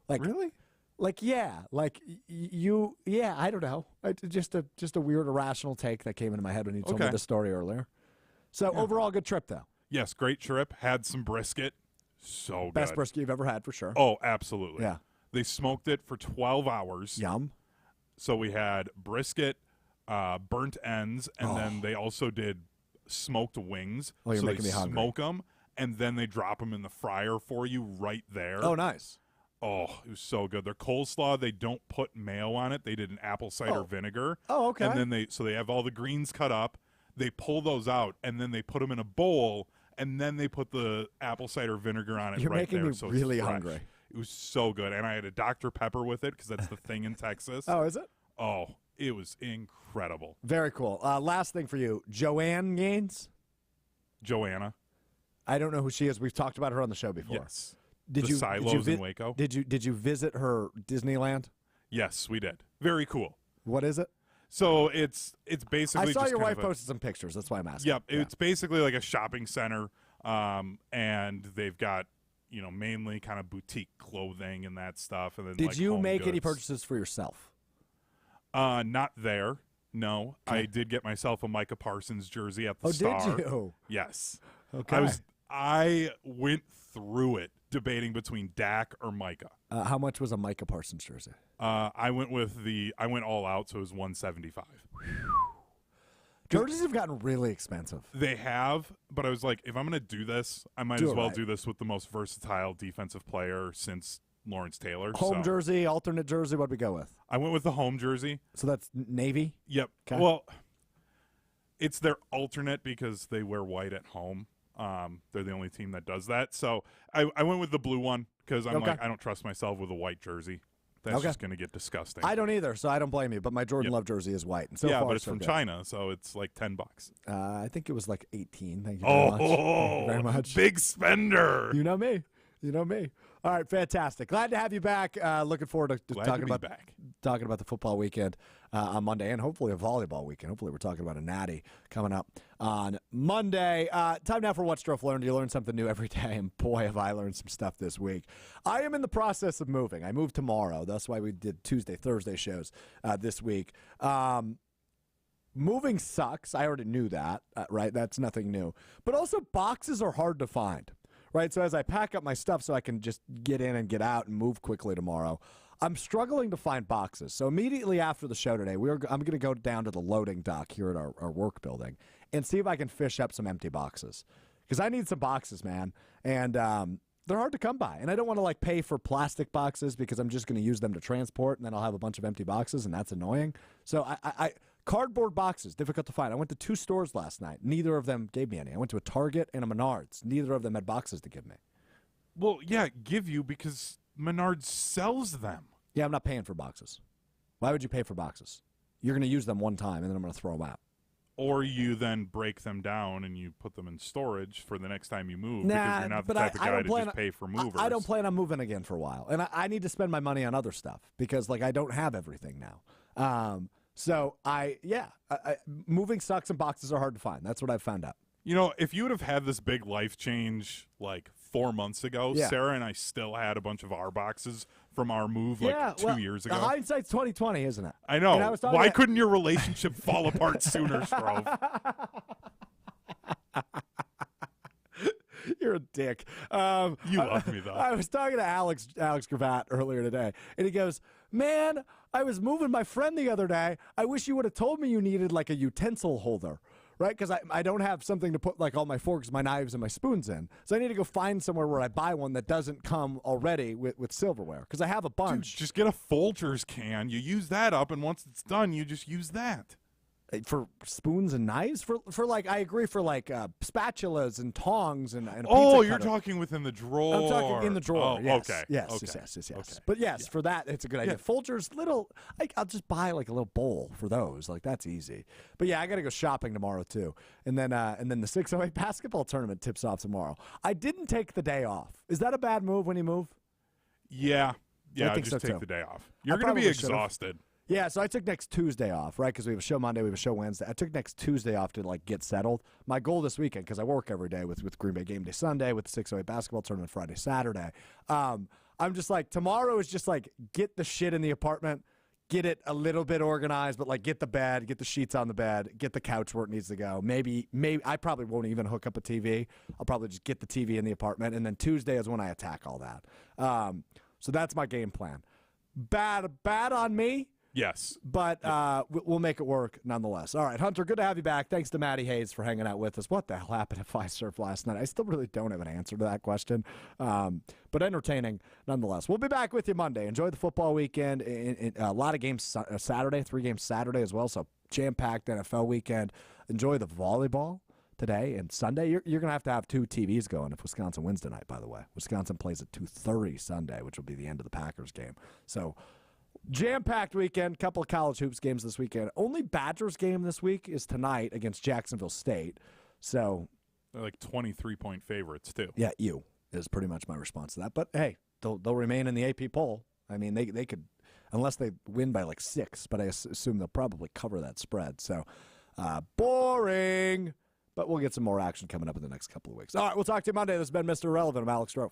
S1: Like,
S2: really?
S1: Like, yeah, like I don't know. Just a weird irrational take that came into my head when you told me the story earlier. So overall, good trip though.
S2: Yes, great trip. Had some brisket. So good.
S1: Best brisket you've ever had for sure.
S2: Oh, absolutely.
S1: Yeah.
S2: They smoked it for 12 hours.
S1: Yum.
S2: So we had brisket, burnt ends, and then they also did smoked wings.
S1: Oh, you're
S2: so
S1: making
S2: they
S1: me hungry.
S2: smoke them, and then they drop them in the fryer for you right there.
S1: Oh, nice.
S2: Oh, it was so good. Their coleslaw, they don't put mayo on it. They did an apple cider vinegar.
S1: Oh, okay.
S2: And then they have all the greens cut up. They pull those out, and then they put them in a bowl, and then they put the apple cider vinegar on it.
S1: You're
S2: right
S1: making
S2: there,
S1: me
S2: so it's
S1: really
S2: fresh.
S1: hungry.
S2: It was so good, and I had a Dr. Pepper with it because that's the thing in Texas.
S1: Oh, is it?
S2: Oh, it was incredible.
S1: Very cool. Last thing for you, Joanne Gaines.
S2: Joanna.
S1: I don't know who she is. We've talked about her on the show before.
S2: Yes.
S1: Did
S2: the
S1: you
S2: silos in Waco?
S1: Did you visit her Disneyland?
S2: Yes, we did. Very cool.
S1: What is it?
S2: So it's basically.
S1: I saw
S2: just
S1: your
S2: kind
S1: wife
S2: of
S1: posted some pictures. That's why I'm asking.
S2: Yep, it's basically like a shopping center, and they've got mainly kind of boutique clothing and that stuff. And then
S1: Did
S2: like
S1: you
S2: home
S1: make any
S2: goods.
S1: purchases for yourself?
S2: Not there. No,
S1: Okay.
S2: I did get myself a Micah Parsons jersey at the
S1: Oh,
S2: Star.
S1: did you?
S2: Yes.
S1: Okay.
S2: I went through it debating between Dak or Micah.
S1: How much was a Micah Parsons jersey?
S2: I went all out, so it was $175.
S1: Jerseys have gotten really expensive.
S2: They have, but I was like, if I'm going to do this, I might
S1: Do
S2: as
S1: it
S2: well
S1: right.
S2: do this with the most versatile defensive player since Lawrence Taylor.
S1: Home
S2: so
S1: jersey, alternate jersey. What'd we go with?
S2: I went with the home jersey.
S1: So that's navy.
S2: Yep.
S1: Okay.
S2: Well, it's their alternate because they wear white at home. They're the only team that does that. So I went with the blue one because I'm
S1: Okay.
S2: like, I don't trust myself with a white jersey. That's
S1: Okay.
S2: just going to get disgusting.
S1: I don't either, so I don't blame you. But my Jordan
S2: Yep.
S1: Love jersey is white. And so
S2: yeah,
S1: far,
S2: but it's
S1: so
S2: from
S1: good.
S2: China, so it's like $10.
S1: I think it was like 18. Thank you very much. Thank you very much.
S2: Big spender.
S1: You know me. You know me. All right, fantastic. Glad to have you back. Looking forward to
S2: Glad
S1: talking
S2: to be
S1: about
S2: back.
S1: talking about the football weekend on Monday, and hopefully a volleyball weekend. Hopefully we're talking about a natty coming up on Monday. Time now for What Strofe Learned. You learn something new every day, and boy, have I learned some stuff this week. I am in the process of moving. I moved tomorrow. That's why we did Tuesday, Thursday shows this week. Moving sucks. I already knew that, right? That's nothing new. But also, boxes are hard to find. Right, so as I pack up my stuff so I can just get in and get out and move quickly tomorrow, I'm struggling to find boxes. So immediately after the show today, I'm going to go down to the loading dock here at our work building and see if I can fish up some empty boxes. Because I need some boxes, man. And they're hard to come by. And I don't want to like pay for plastic boxes because I'm just going to use them to transport, and then I'll have a bunch of empty boxes, and that's annoying. So I cardboard boxes, difficult to find. I went to 2 stores last night. Neither of them gave me any. I went to a Target and a Menards. Neither of them had boxes to give me.
S2: Well, yeah, give you because Menards sells them.
S1: Yeah, I'm not paying for boxes. Why would you pay for boxes? You're going to use them one time, and then I'm going to throw them out.
S2: Or you then break them down and you put them in storage for the next time you move
S1: Nah,
S2: because you're not the
S1: but
S2: type of
S1: I
S2: guy
S1: don't
S2: to
S1: plan
S2: just
S1: on-
S2: pay for movers.
S1: I don't plan on moving again for a while. And I need to spend my money on other stuff because, like, I don't have everything now. Moving sucks and boxes are hard to find. That's what I've found out.
S2: You know, if you would have had this big life change like 4 months ago,
S1: Yeah.
S2: Sarah and I still had a bunch of our boxes from our move like 2 years ago.
S1: Hindsight's 20/20, isn't it?
S2: I know.
S1: And I was talking
S2: Why
S1: to-
S2: couldn't your relationship fall apart sooner, Strove?
S1: You're a dick.
S2: You love me, though.
S1: I was talking to Alex Gravatt earlier today, and he goes, "Man, I was moving my friend the other day. I wish you would have told me you needed like a utensil holder." Right, because I don't have something to put like all my forks, my knives, and my spoons in. So I need to go find somewhere where I buy one that doesn't come already with silverware. Because I have a
S2: Dude,
S1: bunch
S2: just get a Folgers can. You use that up, and once it's done, you just use that.
S1: for spoons and knives. For like, I agree for like spatulas and tongs and a
S2: Oh,
S1: pizza
S2: you're
S1: cutter.
S2: talking within the drawer.
S1: I'm talking in the drawer.
S2: Oh,
S1: Yes.
S2: okay.
S1: Yes.
S2: Okay.
S1: Yes.
S2: Okay.
S1: But yes, for that, it's a good idea.
S2: Yeah.
S1: Folgers, little. I'll just buy like a little bowl for those. Like that's easy. But yeah, I got to go shopping tomorrow too. And then the 608 basketball tournament tips off tomorrow. I didn't take the day off. Is that a bad move when you move?
S2: Yeah. Yeah,
S1: think
S2: just
S1: so,
S2: take
S1: too.
S2: the day off. You're
S1: I
S2: going to be
S1: probably should've.
S2: exhausted.
S1: Yeah, so I took next Tuesday off, right? Because we have a show Monday, we have a show Wednesday. I took next Tuesday off to like get settled. My goal this weekend, because I work every day with Green Bay Game Day Sunday, with the 608 basketball tournament Friday, Saturday. I'm just like, tomorrow is just like get the shit in the apartment, get it a little bit organized, but like get the bed, get the sheets on the bed, get the couch where it needs to go. Maybe I probably won't even hook up a TV. I'll probably just get the TV in the apartment, and then Tuesday is when I attack all that. So that's my game plan. Bad on me.
S2: Yes.
S1: But we'll make it work nonetheless. All right, Hunter, good to have you back. Thanks to Maddie Hayes for hanging out with us. What the hell happened at Fiserv last night? I still really don't have an answer to that question, but entertaining nonetheless. We'll be back with you Monday. Enjoy the football weekend. A lot of games Saturday, 3 games Saturday as well, so jam-packed NFL weekend. Enjoy the volleyball today and Sunday. You're going to have 2 TVs going if Wisconsin wins tonight, by the way. Wisconsin plays at 2:30 Sunday, which will be the end of the Packers game. So jam-packed weekend, couple of college hoops games this weekend. Only Badgers game this week is tonight against Jacksonville State. So
S2: They're like 23-point favorites, too.
S1: yeah, you is pretty much my response to that. But, hey, they'll remain in the AP poll. I mean, they could, unless they win by like 6, but I assume they'll probably cover that spread. So boring. But we'll get some more action coming up in the next couple of weeks. All right, we'll talk to you Monday. This has been Mr. Irrelevant. I'm Alex Strofe.